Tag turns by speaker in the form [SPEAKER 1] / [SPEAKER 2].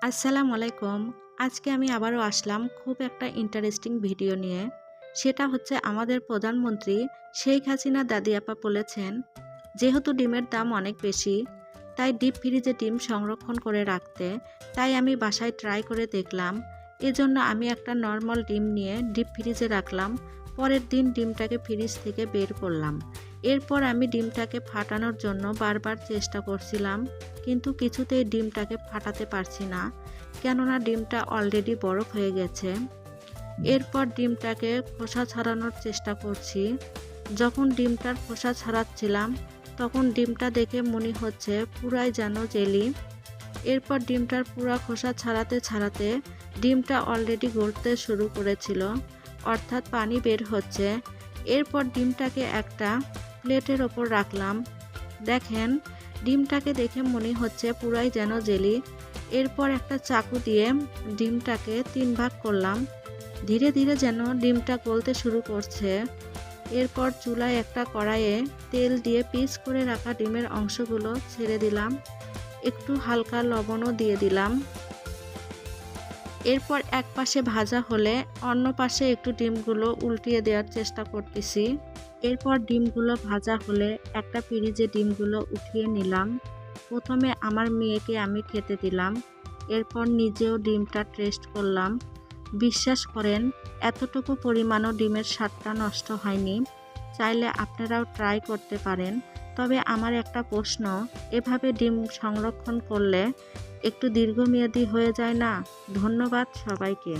[SPEAKER 1] আসসালামু আলাইকুম। আজকে আমি আবারও আসলাম খুব একটা ইন্টারেস্টিং ভিডিও নিয়ে। সেটা হচ্ছে আমাদের প্রধানমন্ত্রী শেখ হাসিনা দাদি আপা বলেছেন, যেহেতু ডিমের দাম অনেক বেশি, তাই ডিপ ফ্রিজে ডিম সংরক্ষণ করে রাখতে। তাই আমি বাসায় ট্রাই করে দেখলাম। এজন্য আমি একটা নর্মাল ডিম নিয়ে ডিপ ফ্রিজে রাখলাম। পরের দিন ডিমটাকে ফ্রিজ থেকে বের করলাম। এরপর আমি ডিমটাকে ফাটানোর জন্য বারবার চেষ্টা করছিলাম, কিন্তু কিছুতেই ডিমটাকে ফাটাতে পারছি না, কেননা ডিমটা অলরেডি বরফ হয়ে গেছে। এরপর ডিমটাকে খোসা ছাড়ানোর চেষ্টা করছি। যখন ডিমটার খোসা ছাড়াচ্ছিলাম, তখন ডিমটা দেখে মনে হচ্ছে পুরাই যেন জেলি। এরপর ডিমটার পুরা খোসা ছাড়াতে ছাড়াতে ডিমটা অলরেডি গলতে শুরু করেছিল, অর্থাৎ পানি বের হচ্ছে। এরপর ডিমটাকে একটা প্লেটের ওপর রাখলাম। দেখেন, ডিমটাকে দেখে মনে হচ্ছে পুরাই যেন জেলি। এরপর একটা চাকু দিয়ে ডিমটাকে 3 ভাগ করলাম। ধীরে ধীরে যেন ডিমটা গলতে শুরু করছে। এরপর চুলায় একটা কড়াইয়ে তেল দিয়ে পিস করে রাখা ডিমের অংশগুলো ছেড়ে দিলাম। একটু হালকা লবণও দিয়ে দিলাম। এরপর এক পাশে ভাজা হলে অন্য পাশে একটু ডিমগুলো উল্টিয়ে দেওয়ার চেষ্টা করতেছি। এরপর ডিমগুলো ভাজা হলে একটা পিরিজে ডিমগুলো উঠিয়ে নিলাম। প্রথমে আমার মেয়েকে আমি খেতে দিলাম। এরপর নিজেও ডিমটা টেস্ট করলাম। বিশ্বাস করেন, এতটুকু পরিমাণও ডিমের স্বাদটা নষ্ট হয়নি। চাইলে আপনারাও ট্রাই করতে পারেন। তবে আমার একটা প্রশ্ন, এভাবে ডিম সংরক্ষণ করলে একটু দীর্ঘমেয়াদী হয়ে যায় না? ধন্যবাদ সবাইকে।